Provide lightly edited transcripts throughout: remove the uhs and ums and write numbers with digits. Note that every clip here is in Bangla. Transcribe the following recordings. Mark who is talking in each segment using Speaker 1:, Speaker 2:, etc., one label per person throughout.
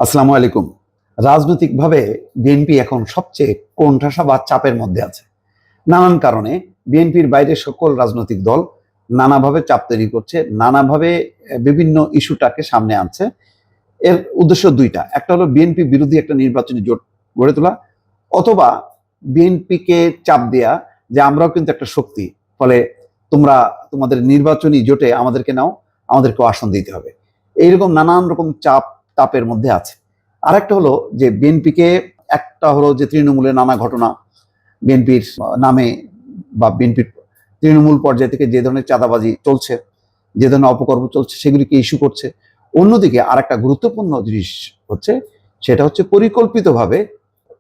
Speaker 1: আসসালামু আলাইকুম। রাজনৈতিকভাবে বিএনপি এখন সবচেয়ে কোণঠাসা বা চাপের মধ্যে আছে। নানান কারণে বিএনপির বাইরে সকল রাজনৈতিক দল নানাভাবে চাপ তৈরি করছে, নানাভাবে বিভিন্ন ইস্যুটাকে সামনে আনছে। এর উদ্দেশ্য দুইটা। একটা হলো বিএনপি বিরোধী একটা নির্বাচনী জোট গড়ে তোলা, অথবা বিএনপিকে চাপ দেয়া যে আমরাও কিন্তু একটা শক্তি, ফলে তোমরা তোমাদের নির্বাচনী জোটে আমাদেরকে নাও, আমাদেরকেও আসন দিতে হবে। এইরকম নানান রকম চাপ তাপের মধ্যে আছে। আরেকটা হলো যে বিএনপিকে, একটা হলো যে তৃণমূলের নানা ঘটনা, বিএনপির নামে বা বিএনপির তৃণমূল পর্যায় থেকে যে ধরনের চাঁদাবাজি চলছে, যে ধরনের অপকর্ম চলছে, সেগুলিকে ইস্যু করছে। অন্যদিকে আরেকটা গুরুত্বপূর্ণ জিনিস হচ্ছে, সেটা হচ্ছে পরিকল্পিতভাবে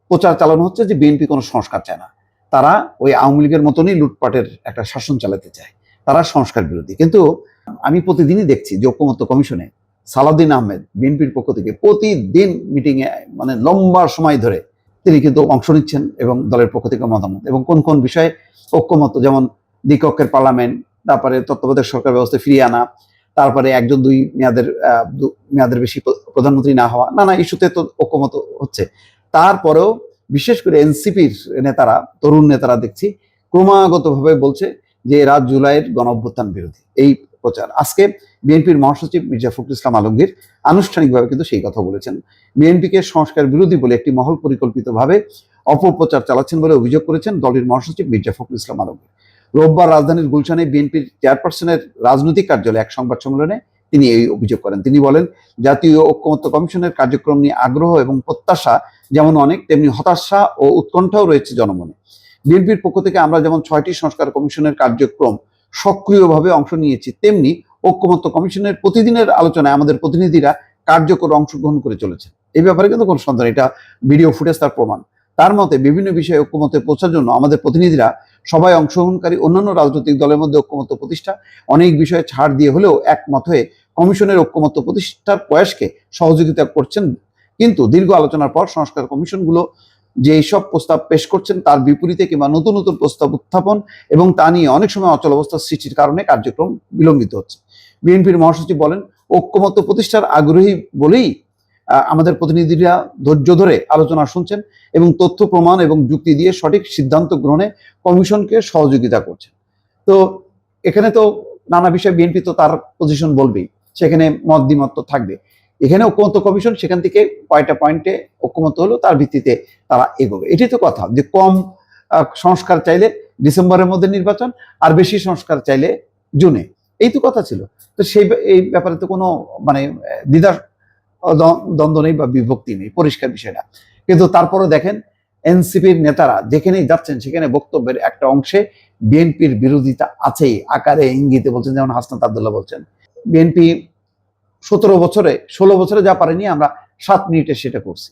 Speaker 1: প্রচার চালানো হচ্ছে যে বিএনপি কোনো সংস্কার চায় না। তারা ওই আওয়ামী লীগের মতনই লুটপাটের একটা শাসন চালাতে চায়, তারা সংস্কার বিরোধী। কিন্তু আমি প্রতিদিনই দেখছি যে ঐকমত্য কমিশনে সালাউদ্দিন আহমেদ বিএনপির পক্ষ থেকে প্রতিদিন মিটিংয়ে, মানে লম্বা সময় ধরে তিনি কিন্তু অংশ নিচ্ছেন এবং দলের পক্ষ থেকে মতামত এবং কোন কোন বিষয়ে ঐকমত্য, যেমন দ্বিকক্ষের পার্লামেন্ট, তারপরে তত্ত্বাবধায়ক সরকার ব্যবস্থা ফিরিয়ে আনা, তারপরে একজন দুই মেয়াদের বেশি প্রধানমন্ত্রী না হওয়া, নানা ইস্যুতে তো ঐকমত্য হচ্ছে। তারপরেও বিশেষ করে এনসিপির নেতারা, তরুণ নেতারা দেখছি ক্রমাগতভাবে বলছে যে এরা জুলাইয়ের গণঅভ্যুত্থান বিরোধী। এই প্রচার আজকে বিএনপির মহাসচিব মির্জা ফখরুল ইসলাম আলমগীর আনুষ্ঠানিকভাবে কিন্তু সেই কথা বলেছেন। বিএনপিকে সংস্কার বিরোধী বলে একটি মহল পরিকল্পিতভাবে অপপ্রচার চালাচ্ছেন বলে অভিযোগ করেছেন দলের মহাসচিব মির্জা ফখরুল ইসলাম আলমগীর। রোববার রাজধানীর গুলশানে বিএনপির চেয়ারপারসনের রাজনৈতিক কার্যালয়ে এক সংবাদ সম্মেলনে তিনি এই অভিযোগ করেন। তিনি বলেন, জাতীয় ঐকমত্য কমিশনের কার্যক্রম নিয়ে আগ্রহ এবং প্রত্যাশা যেমন অনেক, তেমনি হতাশা ও উৎকণ্ঠাও রয়েছে জনমনে। বিএনপির পক্ষ থেকে আমরা যেমন 6টি সংস্কার কমিশনের কার্যক্রম সক্রিয়ভাবে অংশ নিয়েছি, তেমনি ঐকমত্য কমিশনের প্রতিদিনের আলোচনায় আমাদের প্রতিনিধিরা কার্যকর অংশগ্রহণ করে চলেছেন। এই ব্যাপারে কিন্তু কোনো সন্দেহ নেই, এটা ভিডিও ফুটেজ তার প্রমাণ। তার মতে বিভিন্ন বিষয়ে ঐকমত্যে পৌঁছার জন্য আমাদের প্রতিনিধিরা সবাই অংশগ্রহণকারী অন্যান্য রাজনৈতিক দলের মধ্যে ঐকমত্য প্রতিষ্ঠা, অনেক বিষয়ে ছাড় দিয়ে হলেও একমত হয়ে কমিশনের ঐকমত্য প্রতিষ্ঠার প্রয়াসকে সহযোগিতা করছেন। কিন্তু দীর্ঘ আলোচনার পর সংস্কার কমিশনগুলো যে এইসব প্রস্তাব পেশ করছেন তার বিপরীতে কিংবা নতুন নতুন প্রস্তাব উত্থাপন এবং তা নিয়ে অনেক সময় অচল অবস্থার সৃষ্টির কারণে কার্যক্রম বিলম্বিত হচ্ছে। বিএনপির মহাসচিব বলেন, ঐকমত্য প্রতিষ্ঠার আগ্রহী বলেই আমাদের প্রতিনিধিরা ধৈর্য ধরে আলোচনা শুনছেন এবং তথ্য প্রমাণ এবং যুক্তি দিয়ে সঠিক সিদ্ধান্ত গ্রহণে কমিশনকে সহযোগিতা করছেন। তো এখানে তো নানা বিষয়ে বিএনপি তো তার পজিশন বলবেই, সেখানে মত দ্বিমত তো থাকবে। এখানে ঐকমত্য কমিশন সেখান থেকে কয়টা পয়েন্টে ঐকমত্য হলো তার ভিত্তিতে তারা এগোবে। এটাই তো কথা, যে কম সংস্কার চাইলে ডিসেম্বরের মধ্যে নির্বাচন, আর বেশি সংস্কার চাইলে জুনে, এই তো কথা ছিল। তো এই ব্যাপারে তো কোনো মানে দ্বিধা দ্বন্দ্ব নেই বা বিভক্তি নেই, পরিষ্কার বিষয়টা। কিন্তু তারপরও দেখেন এনসিপির নেতারা যেখানেই যাচ্ছেন সেখানে বক্তব্যের একটা অংশে বিএনপির বিরোধিতা আছেই, আকারে ইঙ্গিতে বলছেন। যেমন হাসনাত আব্দুল্লাহ বলছেন, বিএনপি 16 বছরে যা পারেনি আমরা 7 মিনিটে সেটা করছি।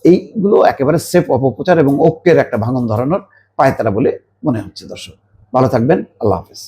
Speaker 1: এইগুলো একেবারে সেফ অপপ্রচার এবং ঐক্যের একটা ভাঙন ধরানোর পায়তারা বলে মনে হচ্ছে। দর্শক ভালো থাকবেন, আল্লাহ হাফেজ।